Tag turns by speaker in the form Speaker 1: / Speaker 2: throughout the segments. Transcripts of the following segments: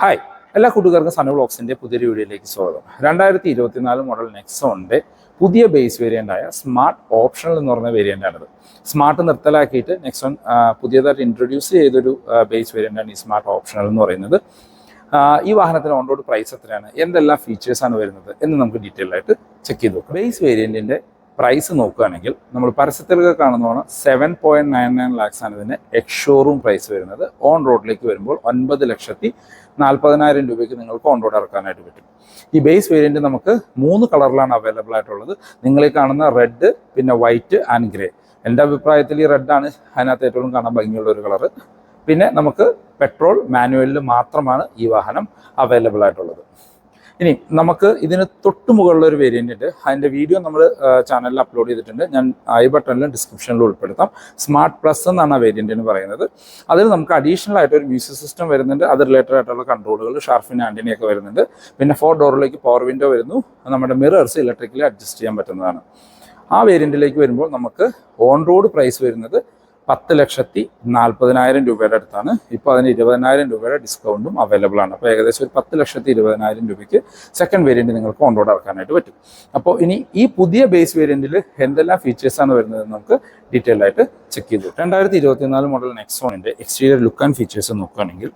Speaker 1: Hi, എല്ലാ കൂട്ടുകാർക്കും സണ്ണി വ്ളോഗ്സിൻ്റെ പുതിയൊരു വീഡിയോയിലേക്ക് സ്വാഗതം. 2024 മോഡൽ നെക്സോണിൻ്റെ പുതിയ ബേസ് വേരിയൻ്റായ സ്മാർട്ട് ഓപ്ഷണൽ എന്ന് പറഞ്ഞ വേരിയൻ്റാണിത്. സ്മാർട്ട് നിർത്തലാക്കിയിട്ട് നെക്സോൺ പുതിയതായിട്ട് ഇൻട്രൊഡ്യൂസ് ചെയ്തൊരു ബേസ് വേരിയൻ്റാണ് ഈ സ്മാർട്ട് ഓപ്ഷണൽ എന്ന് പറയുന്നത്. ഈ വാഹനത്തിന് ഓൺ റോഡ് പ്രൈസ് എത്രയാണ്, എന്തെല്ലാം ഫീച്ചേഴ്സാണ് വരുന്നത് എന്ന് നമുക്ക് ഡീറ്റെയിൽ ആയിട്ട് ചെക്ക് ചെയ്ത് നോക്കാം. ബേസ് വേരിയൻറ്റിൻ്റെ പ്രൈസ് നോക്കുകയാണെങ്കിൽ നമ്മൾ പരസ്യത്തിലൊക്കെ കാണുന്നതാണ് 7.99 lakhs ആണ് ഇതിൻ്റെ എക്സ് ഷോറൂം പ്രൈസ് വരുന്നത്. ഓൺ റോഡിലേക്ക് വരുമ്പോൾ 9,40,000 രൂപയ്ക്ക് നിങ്ങൾക്ക് ഓൺ റോഡ് ഇറക്കാനായിട്ട് പറ്റും. ഈ ബേസ് വേരിയൻറ്റ് നമുക്ക് 3 കളറിലാണ് അവൈലബിൾ ആയിട്ടുള്ളത്. നിങ്ങളീ കാണുന്ന റെഡ്, പിന്നെ വൈറ്റ് ആൻഡ് ഗ്രേ. എൻ്റെ അഭിപ്രായത്തിൽ ഈ റെഡാണ് അതിനകത്ത് ഏറ്റവും കാണാൻ ഭംഗിയുള്ള ഒരു കളറ്. പിന്നെ നമുക്ക് പെട്രോൾ മാനുവലിൽ മാത്രമാണ് ഈ വാഹനം അവൈലബിൾ ആയിട്ടുള്ളത്. ഇനി നമുക്ക് ഇതിന് തൊട്ട് മുകളിലൊരു വേരിയൻ്റ് ഉണ്ട്. അതിൻ്റെ വീഡിയോ നമ്മൾ ചാനലിൽ അപ്ലോഡ് ചെയ്തിട്ടുണ്ട്. ഞാൻ ഐ ബട്ടണിലും ഡിസ്ക്രിപ്ഷനിലും ഉൾപ്പെടുത്താം. സ്മാർട്ട് പ്ലസ് എന്നാണ് ആ വേരിയൻറ്റിന് പറയുന്നത്. അതിൽ നമുക്ക് അഡീഷണൽ ആയിട്ട് ഒരു മ്യൂസിക് സിസ്റ്റം വരുന്നുണ്ട്. അത് റിലേറ്റഡ് ആയിട്ടുള്ള കൺട്രോളുകൾ, ഷാർഫിൻ ആൻറ്റിനയൊക്കെ വരുന്നുണ്ട്. പിന്നെ 4 ഡോറിലേക്ക് പവർ വിൻഡോ വരുന്നു. നമ്മുടെ മിറേഴ്സ് ഇലക്ട്രിക്കലി അഡ്ജസ്റ്റ് ചെയ്യാൻ പറ്റുന്നതാണ്. ആ വേരിയൻറ്റിലേക്ക് വരുമ്പോൾ നമുക്ക് ഓൺ റോഡ് പ്രൈസ് വരുന്നത് 10,40,000 രൂപയുടെ അടുത്താണ്. ഇപ്പോൾ അതിന് 20,000 രൂപയുടെ ഡിസ്കൗണ്ടും അവൈലബിൾ ആണ്. അപ്പോൾ ഏകദേശം ഒരു 10,20,000 രൂപയ്ക്ക് സെക്കൻഡ് വേരിയൻറ്റ് നിങ്ങൾക്ക് ഓൺ റോഡ് ഇറക്കാനായിട്ട് പറ്റും. അപ്പോൾ ഇനി ഈ പുതിയ ബേസ് വേരിയൻറ്റിൽ എന്തെല്ലാം ഫീച്ചേഴ്സാണ് വരുന്നതെന്ന് നമുക്ക് ഡീറ്റെയിൽ ആയിട്ട് ചെക്ക് ചെയ്തു. 2024 മോഡൽ നെക്സോണിൻ്റെ എക്സ്റ്റീരിയർ ലുക്ക് ആൻഡ് ഫീച്ചേഴ്സ് നോക്കുകയാണെങ്കിൽ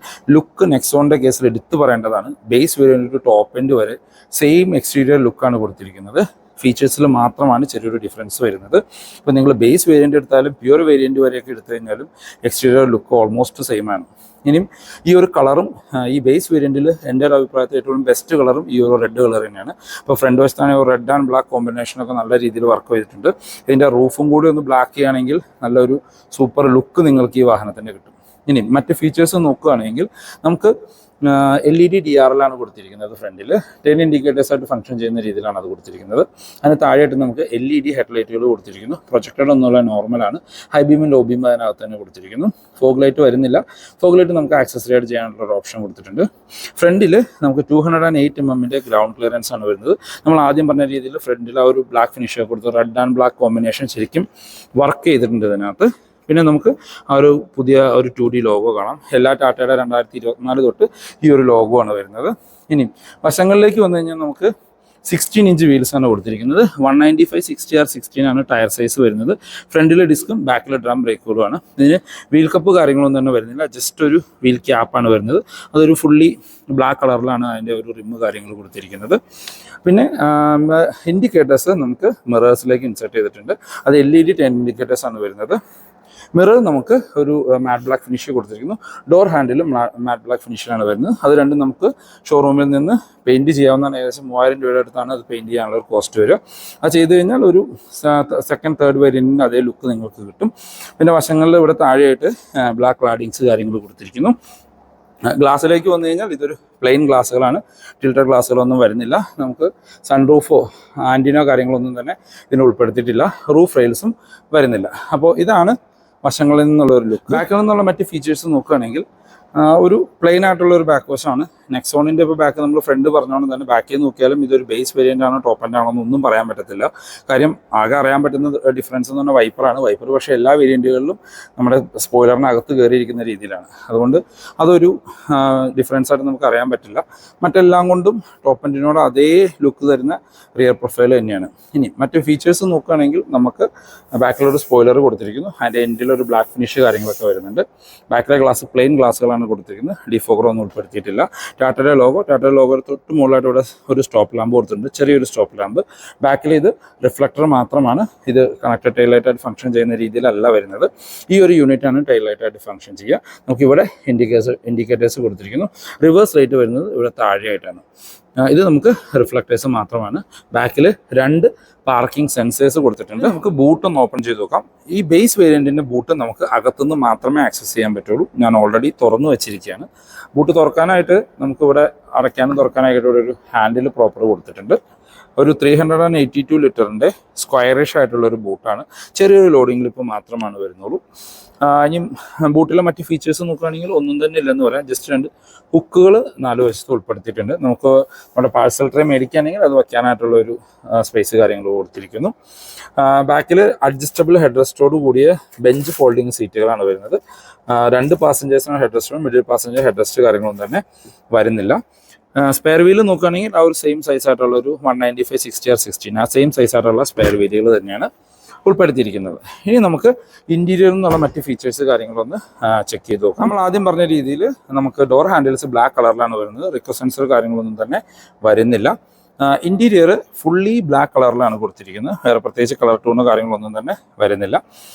Speaker 1: നെക്സോണിൻ്റെ കേസിൽ എടുത്തു പറയേണ്ടതാണ്. ബേസ് വേരിയൻറ്റ് ടോപ്പ് എൻഡ് വരെ സെയിം എക്സ്റ്റീരിയർ ലുക്കാണ് കൊടുത്തിരിക്കുന്നത്. ഫീച്ചേഴ്സിൽ മാത്രമാണ് ചെറിയൊരു ഡിഫറൻസ് വരുന്നത്. ഇപ്പോൾ നിങ്ങൾ ബേസ് വേരിയൻ്റ് എടുത്താലും പ്യുവർ വേരിയൻ്റ് വരെയൊക്കെ എടുത്തു കഴിഞ്ഞാലും എക്സ്റ്റീരിയർ ലുക്ക് ഓൾമോസ്റ്റ് സെയിം ആണ്. ഇനിയും ഈ ഒരു കളറും ഈ ബേസ് വേരിയൻറ്റിൽ എൻ്റെ ഒരു അഭിപ്രായത്തിൽ ഏറ്റവും ബെസ്റ്റ് കളറും ഈ ഒരു റെഡ് കളർ തന്നെയാണ്. ഇപ്പോൾ ഫ്രണ്ട് വശത്താണെങ്കിൽ ഒരു റെഡ് ആൻഡ് ബ്ലാക്ക് കോമ്പിനേഷനൊക്കെ നല്ല രീതിയിൽ വർക്ക് ചെയ്തിട്ടുണ്ട്. ഇതിൻ്റെ റൂഫും കൂടി ഒന്ന് ബ്ലാക്ക് ചെയ്യുകയാണെങ്കിൽ നല്ലൊരു സൂപ്പർ ലുക്ക് നിങ്ങൾക്ക് ഈ വാഹനത്തിൻ്റെ കിട്ടും. ഇനി മറ്റ് ഫീച്ചേഴ്സ് നോക്കുകയാണെങ്കിൽ നമുക്ക് LED DRL ആണ് കൊടുത്തിരിക്കുന്നത്. ഫ്രണ്ടിൽ 10 ഇൻഡിക്കേറ്റേഴ്സ് ആയിട്ട് ഫംഗ്ഷൻ ചെയ്യുന്ന രീതിയിലാണ് അത് കൊടുത്തിരിക്കുന്നത്. അതിന് താഴെയായിട്ട് നമുക്ക് LED ഹെഡ്ലൈറ്റുകൾ കൊടുത്തിരിക്കുന്നു. പ്രൊജക്റ്റഡ് എന്നുള്ള നോർമലാണ്. ഹൈ ബീമും ലോ ബീമും അതിനകത്ത് തന്നെ കൊടുത്തിരിക്കുന്നു. ഫോഗ് ലൈറ്റ് വരുന്നില്ല. ഫോഗ് ലൈറ്റ് നമുക്ക് ആക്സസറി ആയിട്ട് ചെയ്യാനുള്ള ഒരു ഓപ്ഷൻ കൊടുത്തിട്ടുണ്ട്. ഫ്രണ്ടിൽ നമുക്ക് 208 mm ഗ്രൗണ്ട് ക്ലിയറൻസ് ആണ് വരുന്നത്. നമ്മൾ ആദ്യം പറഞ്ഞ രീതിയിൽ ഫ്രണ്ടിൽ ആ ഒരു ബ്ലാക്ക് ഫിനിഷ് കൊടുത്ത് റെഡ് ആൻഡ് ബ്ലാക്ക് കോമ്പിനേഷൻ ശരിക്കും വർക്ക് ചെയ്തിട്ടുണ്ട് ഇതിനകത്ത്. പിന്നെ നമുക്ക് ആ ഒരു പുതിയ ഒരു 2D ലോഗോ കാണാം. എല്ലാ ടാറ്റയുടെ 2024 തൊട്ട് ഈ ഒരു ലോഗോ ആണ് വരുന്നത്. ഇനി വശങ്ങളിലേക്ക് വന്നു കഴിഞ്ഞാൽ നമുക്ക് 16 ഇഞ്ച് വീൽസാണ് കൊടുത്തിരിക്കുന്നത്. 195/60R16 ആണ് ടയർ സൈസ് വരുന്നത്. ഫ്രണ്ടിലെ ഡിസ്കും ബാക്കിലെ ഡ്രം ബ്രേക്കുകളുമാണ്. ഇതിന് വീൽ കപ്പ് കാര്യങ്ങളൊന്നും തന്നെ വരുന്നില്ല. ജസ്റ്റ് ഒരു വീൽ ക്യാപ്പാണ് വരുന്നത്. അതൊരു ഫുള്ളി ബ്ലാക്ക് കളറിലാണ് അതിൻ്റെ ഒരു റിമ്മ് കാര്യങ്ങൾ കൊടുത്തിരിക്കുന്നത്. പിന്നെ ഇൻഡിക്കേറ്റേഴ്സ് നമുക്ക് മിറേഴ്സിലേക്ക് ഇൻസേർട്ട് ചെയ്തിട്ടുണ്ട്. അത് LED 10 ഇൻഡിക്കേറ്റേഴ്സ് ആണ് വരുന്നത്. മിറർ നമുക്ക് ഒരു മാറ്റ് ബ്ലാക്ക് ഫിനിഷ് കൊടുത്തിരിക്കുന്നു. ഡോർ ഹാൻഡിലും മാറ്റ് ബ്ലാക്ക് ഫിനിഷിലാണ് വരുന്നത്. അത് രണ്ടും നമുക്ക് ഷോറൂമിൽ നിന്ന് പെയിൻറ്റ് ചെയ്യാവുന്നതാണ്. ഏകദേശം 3,000 രൂപയുടെ അടുത്താണ് അത് പെയിൻറ്റ് ചെയ്യാനുള്ള ഒരു കോസ്റ്റ് വരിക. അത് ചെയ്ത് കഴിഞ്ഞാൽ ഒരു സെക്കൻഡ് തേർഡ് വേരിയൻറ്റിൻ്റെ അതേ ലുക്ക് നിങ്ങൾക്ക് കിട്ടും. പിന്നെ വശങ്ങളിൽ ഇവിടെ താഴെയായിട്ട് ബ്ലാക്ക് ക്ലാഡിങ്സ് കാര്യങ്ങൾ കൊടുത്തിരിക്കുന്നു. ഗ്ലാസ്സിലേക്ക് വന്നു കഴിഞ്ഞാൽ ഇതൊരു പ്ലെയിൻ ഗ്ലാസ്സുകളാണ്. ടിൽറ്റഡ് ഗ്ലാസ്സുകളൊന്നും വരുന്നില്ല. നമുക്ക് സൺറൂഫോ ആൻറ്റിനോ കാര്യങ്ങളൊന്നും തന്നെ ഇതിന് ഉൾപ്പെടുത്തിയിട്ടില്ല. റൂഫ് റെയിൽസും വരുന്നില്ല. അപ്പോൾ ഇതാണ് വശങ്ങളിൽ നിന്നുള്ളൊരു ലുക്ക്. ബാക്കിൽ നിന്നുള്ള മറ്റ് ഫീച്ചേഴ്സ് നോക്കുകയാണെങ്കിൽ ഒരു പ്ലെയിൻ ആയിട്ടുള്ള ഒരു ബാക്ക് വശമാണ്. നെക്സോണിൻ്റെ ഇപ്പോൾ ബാക്ക് നമ്മൾ ഫ്രണ്ട് പറഞ്ഞുകൊണ്ട് തന്നെ ബാക്കിൽ നോക്കിയാലും ഇതൊരു ബേസ് വേരിയൻ്റ് ആണോ ടോപ്പ് എൻഡ് ആണോ എന്നൊന്നും പറയാൻ പറ്റത്തില്ല. കാര്യം ആകെ അറിയാൻ പറ്റുന്ന ഡിഫറൻസ് എന്ന് പറഞ്ഞാൽ വൈപ്പറാണ്. വൈപ്പർ പക്ഷേ എല്ലാ വേരിയൻറ്റുകളിലും നമ്മുടെ സ്പോയിലറിനകത്ത് കയറിയിരിക്കുന്ന രീതിയിലാണ്. അതുകൊണ്ട് അതൊരു ഡിഫറൻസ് ആയിട്ട് നമുക്ക് അറിയാൻ പറ്റില്ല. മറ്റെല്ലാം കൊണ്ടും ടോപ്പ് എൻഡിനോട് അതേ ലുക്ക് തരുന്ന റിയർ പ്രൊഫൈൽ തന്നെയാണ്. ഇനി മറ്റ് ഫീച്ചേഴ്സ് നോക്കുകയാണെങ്കിൽ നമുക്ക് ബാക്കിലൊരു സ്പോയിലർ കൊടുത്തിരിക്കുന്നു. അതിൻ്റെ എൻഡിലൊരു ബ്ലാക്ക് ഫിനിഷ് കാര്യങ്ങളൊക്കെ വരുന്നുണ്ട്. ബാക്കിലെ ഗ്ലാസ് പ്ലെയിൻ ഗ്ലാസ്സുകളാണ് കൊടുത്തിരിക്കുന്നത്. ഡിഫോഗറൊന്നും ഉൾപ്പെടുത്തിയിട്ടില്ല. ടാറ്റയുടെ ലോഗോ തൊട്ട് മുകളിലായിട്ട് ഇവിടെ ഒരു സ്റ്റോപ്പ് ലാമ്പ് കൊടുത്തിട്ടുണ്ട്. ചെറിയൊരു സ്റ്റോപ്പ് ലാമ്പ്. ബാക്കിൽ ഇത് റിഫ്ലക്ടർ മാത്രമാണ്. ഇത് കണക്റ്റഡ് ടൈൽ ലൈറ്റായിട്ട് ഫംഗ്ഷൻ ചെയ്യുന്ന രീതിയിലല്ല വരുന്നത്. ഈ ഒരു യൂണിറ്റാണ് ടൈൽ ലൈറ്റായിട്ട് ഫംഗ്ഷൻ ചെയ്യുക. നമുക്കിവിടെ ഇൻഡിക്കേറ്റേഴ്സ് കൊടുത്തിരിക്കുന്നു. റിവേഴ്സ് ലൈറ്റ് വരുന്നത് ഇവിടെ താഴെയായിട്ടാണ്. ഇത് നമുക്ക് റിഫ്ലക്ടേഴ്സ് മാത്രമാണ്. ബാക്കിൽ 2 പാർക്കിംഗ് സെൻസേഴ്സ് കൊടുത്തിട്ടുണ്ട്. നമുക്ക് ബൂട്ടൊന്ന് ഓപ്പൺ ചെയ്ത് നോക്കാം. ഈ ബേസ് വേരിയൻറ്റിൻ്റെ ബൂട്ട് നമുക്ക് അകത്തുനിന്ന് മാത്രമേ ആക്സസ് ചെയ്യാൻ പറ്റുള്ളൂ. ഞാൻ ഓൾറെഡി തുറന്നു വെച്ചിരിക്കുകയാണ്. ബൂട്ട് തുറക്കാനായിട്ട് നമുക്കിവിടെ അടയ്ക്കാനും തുറക്കാനായിട്ട് ഇവിടെ ഒരു ഹാൻഡിൽ പ്രോപ്പർ കൊടുത്തിട്ടുണ്ട്. ഒരു 382 ലിറ്ററിൻ്റെ സ്ക്വയറിഷ് ആയിട്ടുള്ള ഒരു ബൂട്ടാണ്. ചെറിയൊരു ലോഡിംഗ് ഇപ്പോൾ മാത്രമാണ് വരുന്നുള്ളൂ. ഇനി ബൂട്ടിലെ മറ്റ് ഫീച്ചേഴ്സ് നോക്കുകയാണെങ്കിൽ ഒന്നും തന്നെ ഇല്ലെന്ന് പറയാം. ജസ്റ്റ് 2 ഹുക്കുകൾ 4 വശത്ത് ഉൾപ്പെടുത്തിയിട്ടുണ്ട്. നമുക്ക് നമ്മുടെ പാഴ്സൽ ട്രേ മേടിക്കുകയാണെങ്കിൽ അത് വയ്ക്കാനായിട്ടുള്ള ഒരു സ്പേസ് കാര്യങ്ങൾ കൊടുത്തിരിക്കുന്നു. ബാക്കിൽ അഡ്ജസ്റ്റബിൾ ഹെഡ് റെസ്റ്റോട് കൂടിയ ബെഞ്ച് ഫോൾഡിങ് സീറ്റുകളാണ് വരുന്നത്. 2 പാസഞ്ചേഴ്സിന് ഹെഡ് റെസ്റ്റും മിഡിൽ പാസഞ്ചർ ഹെഡ് റെസ്റ്റ് കാര്യങ്ങളൊന്നും തന്നെ വരുന്നില്ല. സ്പെയർ വീല് നോക്കുകയാണെങ്കിൽ ആ ഒരു സെയിം സൈസ് ആയിട്ടുള്ള ഒരു 195/60/16 ആ സെയിം സൈസ് ആയിട്ടുള്ള സ്പെയർ വീലുകൾ തന്നെയാണ് ഉൾപ്പെടുത്തിയിരിക്കുന്നത്. ഇനി നമുക്ക് ഇന്റീരിയറിൽ നിന്നുള്ള മറ്റ് ഫീച്ചേഴ്സ് കാര്യങ്ങളൊന്ന് ചെക്ക് ചെയ്ത് നോക്കാം. നമ്മൾ ആദ്യം പറഞ്ഞ രീതിയിൽ നമുക്ക് ഡോർ ഹാൻഡിൽസ് ബ്ലാക്ക് കളറിലാണ് വരുന്നത്. റിക്വസ്റ്റ് സെൻസർ കാര്യങ്ങളൊന്നും തന്നെ വരുന്നില്ല. ഇന്റീരിയർ ഫുള്ളി ബ്ലാക്ക് കളറിലാണ് കൊടുത്തിരിക്കുന്നത്. വേറെ പ്രത്യേകിച്ച് കളർ ടൂണോ കാര്യങ്ങളൊന്നും തന്നെ വരുന്നില്ല.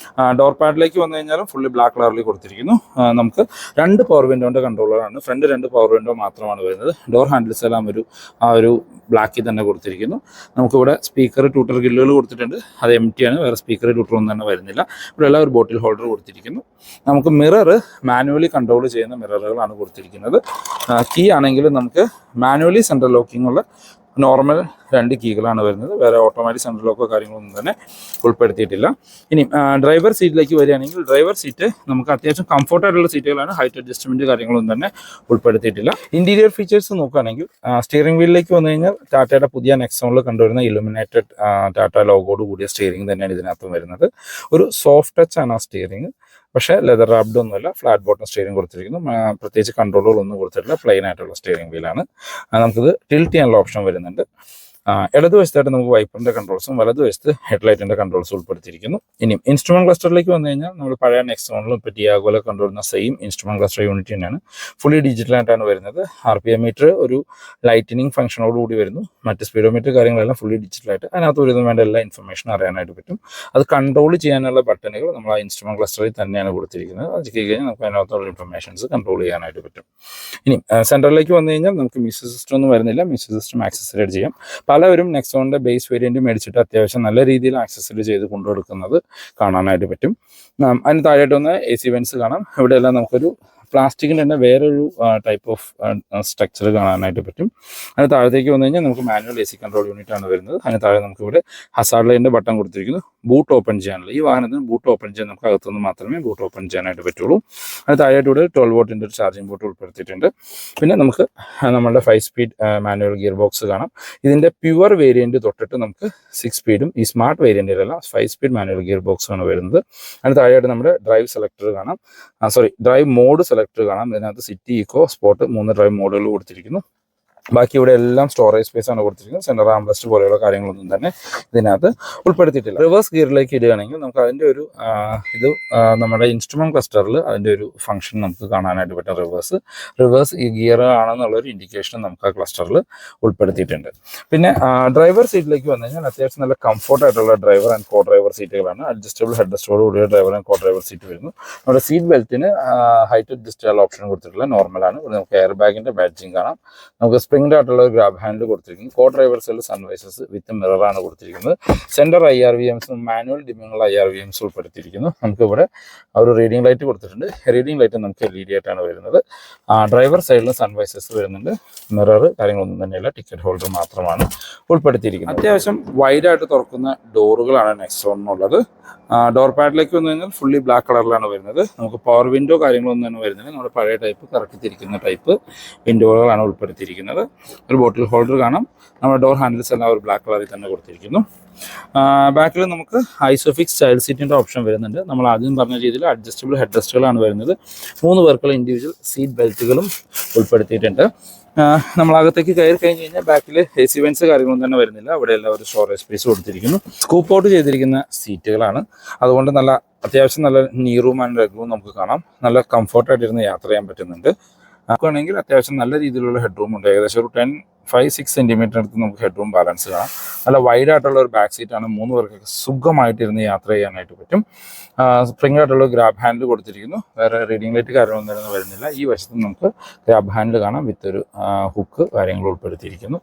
Speaker 1: ഡോർ പാഡിലേക്ക് വന്നു കഴിഞ്ഞാലും ഫുള്ളി ബ്ലാക്ക് കളറിൽ കൊടുത്തിരിക്കുന്നു. നമുക്ക് 2 പവർ വിൻഡോൻ്റെ കൺട്രോളറാണ്. ഫ്രണ്ട് 2 പവർ വിൻഡോ മാത്രമാണ് വരുന്നത്. ഡോർ ഹാൻഡിൽസ് എല്ലാം ആ ഒരു ബ്ലാക്കിൽ തന്നെ കൊടുത്തിരിക്കുന്നു. നമുക്കിവിടെ സ്പീക്കർ ട്യൂട്ടർ ഗില്ലുകൾ കൊടുത്തിട്ടുണ്ട്. അത് ആണ്, വേറെ സ്പീക്കർ ട്യൂട്ടർ ഒന്നും തന്നെ വരുന്നില്ല. ഇവിടെ എല്ലാം ഒരു ബോട്ടിൽ ഹോൾഡർ കൊടുത്തിരിക്കുന്നു. നമുക്ക് മിറർ മാനുവലി കൺട്രോൾ ചെയ്യുന്ന മിററുകളാണ് കൊടുത്തിരിക്കുന്നത്. കീ ആണെങ്കിൽ നമുക്ക് മാനുവലി സെൻട്രൽ ലോക്കിംഗ് ഉള്ള നോർമൽ 2 കീകളാണ് വരുന്നത്. വേറെ ഓട്ടോമാറ്റിക് സെൻട്രൽ ലോക്കോ കാര്യങ്ങളൊന്നും തന്നെ ഉൾപ്പെടുത്തിയിട്ടില്ല. ഇനി ഡ്രൈവർ സീറ്റിലേക്ക് വരികയാണെങ്കിൽ ഡ്രൈവർ സീറ്റ് നമുക്ക് അത്യാവശ്യം കംഫർട്ടായിട്ടുള്ള സീറ്റുകളാണ്. ഹൈറ്റ് അഡ്ജസ്റ്റ്മെൻറ്റ് കാര്യങ്ങളൊന്നും തന്നെ ഉൾപ്പെടുത്തിയിട്ടില്ല. ഇൻറ്റീരിയർ ഫീച്ചേഴ്സ് നോക്കുകയാണെങ്കിൽ സ്റ്റിയറിംഗ് വീലിലേക്ക് വന്നു കഴിഞ്ഞാൽ ടാറ്റയുടെ പുതിയ നെക്സോണിൽ കണ്ടുവരുന്ന ഇലുമിനേറ്റഡ് ടാറ്റ ലോഗോട് കൂടിയ സ്റ്റിയറിംഗ് തന്നെയാണ് ഇതിനകത്തും വരുന്നത്. ഒരു സോഫ്റ്റ് ടച്ച് ആണ് ആ സ്റ്റിയറിംഗ്. പക്ഷേ ലെതർ റാപ്ഡ് ഒന്നുമില്ല. ഫ്ലാറ്റ് ബോട്ടം സ്റ്റിയറിംഗ് കൊടുത്തിരിക്കുന്നു. പ്രത്യേകിച്ച് കൺട്രോളുകളൊന്നും കൊടുത്തിട്ടില്ല. പ്ലെയിൻ ആയിട്ടുള്ള സ്റ്റിയറിംഗ് വീലാണ്. നമുക്കിത് ടിൽറ്റ് ചെയ്യാനുള്ള ഓപ്ഷൻ വരുന്നുണ്ട്. ഇടതുവശത്തായിട്ട് നമുക്ക് വൈപ്പറിൻ്റെ കൺട്രോൾസും വലതുവശത്ത് ഹെഡ്ലൈറ്റിൻ്റെ കൺട്രോൾസും ഉൾപ്പെടുത്തിയിരിക്കുന്നു. ഇനി ഇൻസ്ട്രുമെന്റ് ക്ലസ്റ്ററിലേക്ക് വന്നു കഴിഞ്ഞാൽ നമ്മൾ പഴയ നെക്സോണിലും ഇപ്പോൾ ടിയാഗോയിലും കണ്ടുവരുന്ന സെയിം ഇൻസ്ട്രുമെന്റ് ക്ലസ്റ്റർ യൂണിറ്റ് തന്നെയാണ്. ഫുള്ളി ഡിജിറ്റലായിട്ടാണ് വരുന്നത്. RPM മീറ്റർ ഒരു ലൈറ്റനിങ് ഫംഗ്ഷനോട് കൂടി വരുന്നു. മറ്റ് സ്പീഡോമീറ്റർ കാര്യങ്ങളെല്ലാം ഫുള്ളി ഡിജിറ്റലായിട്ട് അതിനകത്ത് ഒരു വേണ്ട എല്ലാ ഇൻഫർമേഷൻ അറിയാനായിട്ട് പറ്റും. അത് കൺട്രോൾ ചെയ്യാനുള്ള ബട്ടണുകൾ നമ്മൾ ആ ഇൻസ്ട്രുമെന്റ് ക്ലസ്റ്ററിൽ തന്നെയാണ് കൊടുത്തിരിക്കുന്നത്. അത് ചെയ്ത് കഴിഞ്ഞാൽ നമുക്ക് അതിനകത്തുള്ള ഇൻഫർമേഷൻസ് കൺട്രോൾ ചെയ്യാനായിട്ട് പറ്റും. ഇനി സെൻറ്ററിലേക്ക് വന്നു കഴിഞ്ഞാൽ നമുക്ക് മ്യൂസിക് സിസ്റ്റം ഒന്നും വരുന്നില്ല. മ്യൂസിക് സിസ്റ്റം ആക്സസറൈഡ് ചെയ്യാം. പലവരും നെക്സോണിൻ്റെ ബേസ് വേരിയൻറ്റ് മേടിച്ചിട്ട് അത്യാവശ്യം നല്ല രീതിയിൽ ആക്സസറി ചെയ്ത് കൊണ്ടുകൊടുക്കുന്നത് കാണാനായിട്ട് പറ്റും. അതിന് താഴെയായിട്ട് വന്ന് AC വെൻസ് കാണാം. ഇവിടെയെല്ലാം നമുക്കൊരു പ്ലാസ്റ്റിക്കിൻ്റെ തന്നെ വേറൊരു ടൈപ്പ് ഓഫ് സ്ട്രക്ചർ കാണാനായിട്ട് പറ്റും. അതിന് താഴത്തേക്ക് വന്നു കഴിഞ്ഞാൽ നമുക്ക് മാനുവൽ AC കൺട്രോൾ യൂണിറ്റ് ആണ് വരുന്നത്. അതിന് താഴെ നമുക്കിവിടെ ഹസാർഡ് ലൈറ്റിൻ്റെ ബട്ടൺ കൊടുത്തിരിക്കുന്നു. ബൂട്ട് ഓപ്പൺ ചെയ്യാനുള്ള ഈ വാഹനത്തിന് ബൂട്ട് ഓപ്പൺ ചെയ്യാൻ നമുക്ക് അകത്തുനിന്ന് മാത്രമേ ബൂട്ട് ഓപ്പൺ ചെയ്യാനായിട്ട് പറ്റുള്ളൂ. അതിന് താഴെയായിട്ട് ഇവിടെ 12 വോട്ടിൻ്റെ ഒരു ചാർജിങ് പോർട്ട് ഉൾപ്പെടുത്തിയിട്ടുണ്ട്. പിന്നെ നമുക്ക് നമ്മുടെ 5 സ്പീഡ് മാനുവൽ ഗിയർ ബോക്സ് കാണാം. ഇതിൻ്റെ പ്യുവർ വേരിയൻറ്റ് തൊട്ടിട്ട് നമുക്ക് 6 സ്പീഡും ഈ സ്മാർട്ട് വേരിയൻറ്റിലെല്ലാം 5 സ്പീഡ് മാനുവൽ ഗിയർ ബോക്സ് ആണ് വരുന്നത്. അതിന് താഴെയായിട്ട് നമ്മുടെ ഡ്രൈവ് സെലക്ടർ കാണാം. ഡ്രൈവ് മോഡ് സെലക്ടർ കാണാം. ഇതിനകത്ത് സിറ്റി, ഇക്കോ, സ്പോർട്ട് 3 ഡ്രൈവ് മോഡുകൾ കൊടുത്തിരിക്കുന്നു. ബാക്കി ഇവിടെ എല്ലാം സ്റ്റോറേജ് സ്പേസ് ആണ് കൊടുത്തിരിക്കുന്നത്. സെൻറ്റർ ആംബ്രസ്റ്റ് പോലെയുള്ള കാര്യങ്ങളൊന്നും തന്നെ ഇതിനകത്ത് ഉൾപ്പെടുത്തിയിട്ടില്ല. റിവേഴ്സ് ഗിയറിലേക്ക് ഇടുകയാണെങ്കിൽ നമുക്ക് അതിൻ്റെ ഒരു ഇത് നമ്മുടെ ഇൻസ്ട്രുമെന്റ് ക്ലസ്റ്ററിൽ അതിൻ്റെ ഒരു ഫംഗ്ഷൻ നമുക്ക് കാണാനായിട്ട് പറ്റും. റിവേഴ്സ് ഈ ഗിയർ ആണെന്നുള്ളൊരു ഇൻഡിക്കേഷൻ നമുക്ക് ആ ക്ലസ്റ്ററിൽ ഉൾപ്പെടുത്തിയിട്ടുണ്ട്. പിന്നെ ഡ്രൈവർ സീറ്റിലേക്ക് വന്നു കഴിഞ്ഞാൽ അത്യാവശ്യം നല്ല കംഫർട്ടായിട്ടുള്ള ഡ്രൈവർ ആൻഡ് കോ ഡ്രൈവർ സീറ്റുകളാണ്. അഡ്ജസ്റ്റബിൾ ഹെഡ് റെസ്റ്റോട് കൂടിയ driver and co driver seat വരുന്നു. നമ്മുടെ സീറ്റ് ബെൽറ്റിന് ഹൈറ്റ് അഡ്ജസ്റ്റ് ചെയ്യാനുള്ള ഓപ്ഷൻ കൊടുത്തിട്ടുള്ള നോർമലാണ്. ഇവിടെ നമുക്ക് എയർ ബാഗിൻ്റെ ബാഡ്ജിങ് കാണാം. നമുക്ക് സ്പ്രിംഗ് ആയിട്ടുള്ള ഒരു ഗ്രാബ് ഹാൻഡിൽ കൊടുത്തിരിക്കുന്നു. കോ ഡ്രൈവേഴ്സിൽ സൺവൈസസ് വിത്ത് മിററാണ് കൊടുത്തിരിക്കുന്നത്. സെൻറ്റർ IRVMസും മാനുവൽ ഡിമ്മിങ്ങുള്ള IRVMസ് ഉൾപ്പെടുത്തിയിരിക്കുന്നു. നമുക്കിവിടെ ഒരു റീഡിംഗ് ലൈറ്റ് കൊടുത്തിട്ടുണ്ട്. റീഡിംഗ് ലൈറ്റ് നമുക്ക് LED ആയിട്ടാണ് വരുന്നത്. ഡ്രൈവർ സൈഡിൽ സൺവൈസസ് വരുന്നുണ്ട്. മിറർ കാര്യങ്ങളൊന്നും തന്നെയില്ല. ടിക്കറ്റ് ഹോൾഡർ മാത്രമാണ് ഉൾപ്പെടുത്തിയിരിക്കുന്നത്. അത്യാവശ്യം വൈഡായിട്ട് തുറക്കുന്ന ഡോറുകളാണ് നെക്സോണിനുള്ളത്. ഡോർ പാഡിലേക്ക് വന്നു കഴിഞ്ഞാൽ ഫുള്ളി ബ്ലാക്ക് കളറിലാണ് വരുന്നത്. നമുക്ക് പവർ വിൻഡോ കാര്യങ്ങളൊന്നും തന്നെ വരുന്നില്ല. നമ്മുടെ പഴയ ടൈപ്പ് കറക്കി തിരിക്കുന്ന ടൈപ്പ് വിൻഡോകളാണ് ഉൾപ്പെടുത്തിയിരിക്കുന്നത്. ഒരു ബോട്ടിൽ ഹോൾഡർ കാണാം. നമ്മുടെ ഡോർ ഹാൻഡിൽസ് എല്ലാം ഒരു ബ്ലാക്ക് കളറിൽ തന്നെ കൊടുത്തിരിക്കുന്നു. ബാക്കിൽ നമുക്ക് ഐസോഫിക്സ് ചൈൽഡ് സീറ്റിൻ്റെ ഓപ്ഷൻ വരുന്നുണ്ട്. നമ്മൾ ആദ്യം പറഞ്ഞ രീതിയിൽ അഡ്ജസ്റ്റബിൾ ഹെഡ് റെസ്റ്റുകളാണ് വരുന്നത്. 3 പേർക്കുള്ള ഇൻഡിവിജ്വൽ സീറ്റ് ബെൽറ്റുകളും ഉൾപ്പെടുത്തിയിട്ടുണ്ട്. നമ്മളകത്തേക്ക് കയറി കഴിഞ്ഞ് കഴിഞ്ഞാൽ ബാക്കിൽ AC വെൻസ് കാര്യങ്ങളൊന്നും തന്നെ വരുന്നില്ല. അവിടെ എല്ലാം ഒരു സ്റ്റോറേജ് സ്പേസ് കൊടുത്തിരിക്കുന്നു. സ്കൂപ്പ് ഔട്ട് ചെയ്തിരിക്കുന്ന സീറ്റുകളാണ്. അതുകൊണ്ട് നല്ല അത്യാവശ്യം നല്ല നീ റൂം ആൻഡ് ലെഗ് റൂം നമുക്ക് കാണാം. നല്ല കംഫർട്ടായിട്ടിരുന്ന് യാത്ര ചെയ്യാൻ പറ്റുന്നുണ്ട്. നോക്കുകയാണെങ്കിൽ അത്യാവശ്യം നല്ല രീതിയിലുള്ള ഹെഡ് റൂം ഉണ്ട്. ഏകദേശം ഒരു 5-6 സെൻറ്റിമീറ്റർ അടുത്ത് നമുക്ക് ഹെഡ് റൂം ബാലൻസ് കാണാം. നല്ല വൈഡായിട്ടുള്ള ഒരു ബാക്ക് സീറ്റാണ്. 3 പേർക്കൊക്കെ സുഖമായിട്ടിരുന്ന് യാത്ര ചെയ്യാനായിട്ട് പറ്റും. സ്പ്രിംഗ് ആയിട്ടുള്ള ഗ്രാബ് ഹാൻഡിൽ കൊടുത്തിരിക്കുന്നു. വേറെ റീഡിംഗ് ലൈറ്റ് കാര്യങ്ങളൊന്നും വരുന്നില്ല. ഈ വശത്ത് നമുക്ക് ഗ്രാബ് ഹാൻഡിൽ കാണാം വിത്ത് ഒരു ഹുക്ക് കാര്യങ്ങൾ ഉൾപ്പെടുത്തിയിരിക്കുന്നു.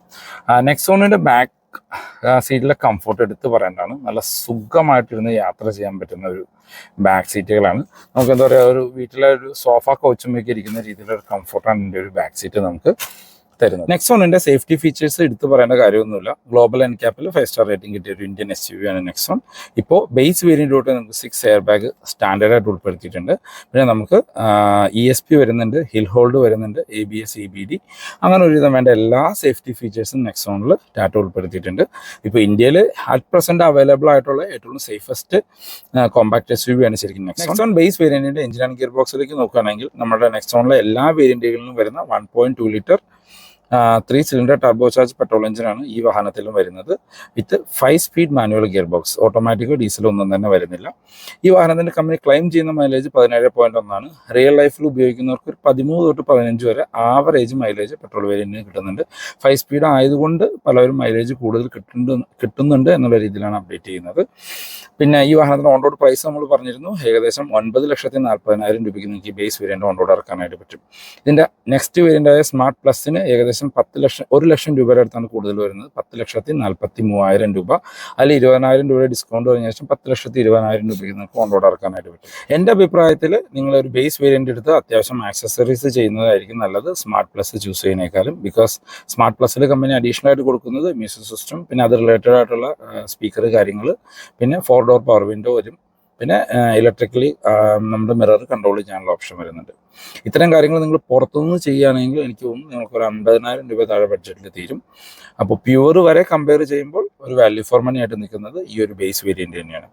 Speaker 1: നെക്സോണിൻ്റെ ബാക്ക് സീറ്റിലെ കംഫർട്ട് എടുത്ത് പറയേണ്ടതാണ്. നല്ല സുഖമായിട്ടിരുന്ന് യാത്ര ചെയ്യാൻ പറ്റുന്ന ഒരു ബാക്ക് സീറ്റുകളാണ്. നമുക്ക് എന്താ പറയുക, ഒരു വീട്ടിലെ ഒരു സോഫ കൗച്ചുമൊക്കെ ഇരിക്കുന്ന രീതിയിലൊരു കംഫർട്ടാണ് ഇതിൻ്റെ ഒരു ബാക്ക് സീറ്റ് നമുക്ക് തരുന്നത്. നെക്സോണിന്റെ സേഫ്റ്റി ഫീച്ചേഴ്സ് എടുത്തു പറയേണ്ട കാര്യമൊന്നുമില്ല. ഗ്ലോബൽ എൻക്യാപ്പിൽ 5 സ്റ്റാർ റേറ്റിംഗ് കിട്ടിയ ഒരു ഇന്ത്യൻ SUV ആണ് നെക്സോൺ. ഇപ്പോൾ ബേസ് വേരിയന്റ് തൊട്ട് നമുക്ക് 6 എയർ ബാഗ് സ്റ്റാൻഡേർഡായിട്ട് ഉൾപ്പെടുത്തിയിട്ടുണ്ട്. പിന്നെ നമുക്ക് ESP വരുന്നുണ്ട്, ഹിൽ ഹോൾഡ് വരുന്നുണ്ട്, ABS EBD, അങ്ങനെ ഒരുവിധം വേണ്ട എല്ലാ സേഫ്റ്റി ഫീച്ചേഴ്സും നെക്സോണിൽ ടാറ്റ ഉൾപ്പെടുത്തിയിട്ടുണ്ട്. ഇപ്പോൾ ഇന്ത്യയിൽ അറ്റ് പ്രസന്റ് അവൈലബിൾ ആയിട്ടുള്ള ഏറ്റവും സേഫസ്റ്റ് കോമ്പാക്ട് SUV ആണ് ശരിക്കും നെക്സോൺ. ബേസ് വേരിയന്റിന്റെ എഞ്ചിൻ ആൻഡ് ഗിയർ ബോക്സിലേക്ക് നോക്കുകയാണെങ്കിൽ നമ്മുടെ നെക്സോണിലെ എല്ലാ വേരിയന്റുകളിലും വരുന്ന 1.2 litre 3 cylinder turbo charge petrol എഞ്ചിനാണ് ഈ വാഹനത്തിലും വരുന്നത്, with 5 speed manual gear box. ഓട്ടോമാറ്റിക്കോ ഡീസലോ ഒന്നും തന്നെ വരുന്നില്ല. ഈ വാഹനത്തിൻ്റെ കമ്പനി ക്ലെയിം ചെയ്യുന്ന മൈലേജ് 17.1 റിയൽ ലൈഫിൽ ഉപയോഗിക്കുന്നവർക്ക് ഒരു 13 തൊട്ട് 15 വരെ ആവറേജ് മൈലേജ് പെട്രോൾ വേരിയന്റിന് കിട്ടുന്നുണ്ട്. 5 സ്പീഡ് ആയതുകൊണ്ട് പലരും മൈലേജ് കൂടുതൽ കിട്ടുന്നുണ്ട് എന്നുള്ള രീതിയിലാണ് അപ്ഡേറ്റ് ചെയ്യുന്നത്. പിന്നെ ഈ വാഹനത്തിന് ഓൺ റോഡ് പ്രൈസ് നമ്മൾ പറഞ്ഞിരുന്നു, ഏകദേശം 9,40,000 രൂപയ്ക്ക് നിങ്ങൾക്ക് ഈ ബേസ് വേരിയന്റ് ഓൺ റോഡ് ഇറക്കാനായിട്ട് പറ്റും. ഇതിൻ്റെ നെക്സ്റ്റ് വേരിയൻ്റായ സ്മാർട്ട് പ്ലസിന് ഏകദേശം 1 ലക്ഷം രൂപയുടെ അടുത്താണ് കൂടുതൽ വരുന്നത്, 10,43,000 രൂപ. അതിൽ 20,000 രൂപയുടെ ഡിസ്കൗണ്ട് കഴിഞ്ഞ ശേഷം 10,20,000 രൂപയ്ക്ക് നിങ്ങൾക്ക് ഓൺ റോഡ് ഇറക്കാനായിട്ട് പറ്റും. എൻ്റെ അഭിപ്രായത്തിൽ നിങ്ങളൊരു ബേസ് വേരിയന്റ് എടുത്ത് അത്യാവശ്യം ആക്സസറീസ് ചെയ്യുന്നതായിരിക്കും നല്ലത് സ്മാർട്ട് പ്ലസ് ചൂസ് ചെയ്യുന്നതിനേക്കാളും. ബിക്കോസ് സ്മാർട്ട് പ്ലസിൽ കമ്പനി അഡീഷണൽ ആയിട്ട് കൊടുക്കുന്നത് മ്യൂസിക് സിസ്റ്റം, പിന്നെ അത് റിലേറ്റഡ് ആയിട്ടുള്ള സ്പീക്കർ കാര്യങ്ങൾ, പിന്നെ 4 ഡോർ പവർ വിൻഡോ വരും, പിന്നെ ഇലക്ട്രിക്കലി നമ്മുടെ മിറർ കൺട്രോൾ ചെയ്യാനുള്ള ഓപ്ഷൻ വരുന്നുണ്ട്. ഇത്തരം കാര്യങ്ങൾ നിങ്ങൾ പുറത്തുനിന്ന് ചെയ്യുകയാണെങ്കിൽ എനിക്ക് തോന്നുന്നു നിങ്ങൾക്കൊരു 50,000 രൂപ താഴെ ബഡ്ജറ്റിൽ തീരും. അപ്പോൾ പ്യുവർ വരെ കമ്പയർ ചെയ്യുമ്പോൾ ഒരു വാല്യൂ ഫോർ മണി ആയിട്ട് നിൽക്കുന്നത് ഈ ഒരു ബേസ് വേരിയൻ്റ് തന്നെയാണ്.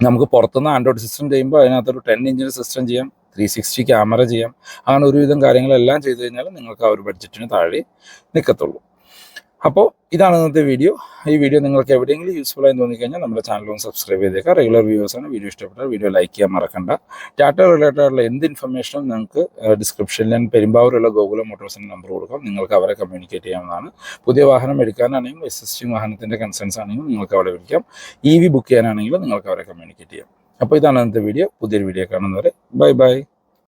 Speaker 1: നമുക്ക് പുറത്തുനിന്ന് ആൻഡ്രോയിഡ് സിസ്റ്റം ചെയ്യുമ്പോൾ അതിനകത്തൊരു 10 ഇഞ്ചിൻ്റെ സിസ്റ്റം ചെയ്യാം, 360 ക്യാമറ ചെയ്യാം, അങ്ങനെ ഒരുവിധം കാര്യങ്ങളെല്ലാം ചെയ്ത് കഴിഞ്ഞാൽ നിങ്ങൾക്ക് ആ ഒരു ബഡ്ജറ്റിന് താഴെ നിൽക്കത്തുള്ളൂ. അപ്പോൾ ഇതാണ് ഇന്നത്തെ വീഡിയോ. ഈ വീഡിയോ നിങ്ങൾക്ക് എവിടെയെങ്കിലും യൂസ്ഫുൾ ആയി തോന്നിക്കഴിഞ്ഞാൽ നമ്മുടെ ചാനൽ ഒന്ന് സബ്സ്ക്രൈബ് ചെയ്തേക്കാം. റെഗുലർ വ്യൂവേഴ്സാണ്. വീഡിയോ ഇഷ്ടപ്പെട്ടാൽ വീഡിയോ ലൈക്ക് ചെയ്യാൻ മറക്കണ്ട. ടാറ്റ റിലേറ്റഡ് ആയിട്ടുള്ള എന്ത് ഇൻഫർമേഷനും നിങ്ങൾക്ക് ഡിസ്ക്രിപ്ഷനിൽ ഞാൻ പെരുമ്പാവൂരുള്ള ഗോകുലം മോട്ടോഴ്സിൻ്റെ നമ്പർ കൊടുക്കാം, നിങ്ങൾക്ക് അവരെ കമ്മ്യൂണിക്കേറ്റ് ചെയ്യാവുന്നതാണ്. പുതിയ വാഹനം എടുക്കാനാണെങ്കിലും എക്സിസ്റ്റിംഗ് വാഹനത്തിൻ്റെ കൺസേൺസ് ആണെങ്കിലും നിങ്ങൾക്ക് അവിടെ വിളിക്കാം. EV ബുക്ക് ചെയ്യാനാണെങ്കിലും നിങ്ങൾക്ക് അവരെ കമ്മ്യൂണിക്കേറ്റ് ചെയ്യാം. അപ്പോൾ ഇതാണ് ഇന്നത്തെ വീഡിയോ. പുതിയൊരു വീഡിയോ കാണുന്നവരെ ബൈ ബൈ.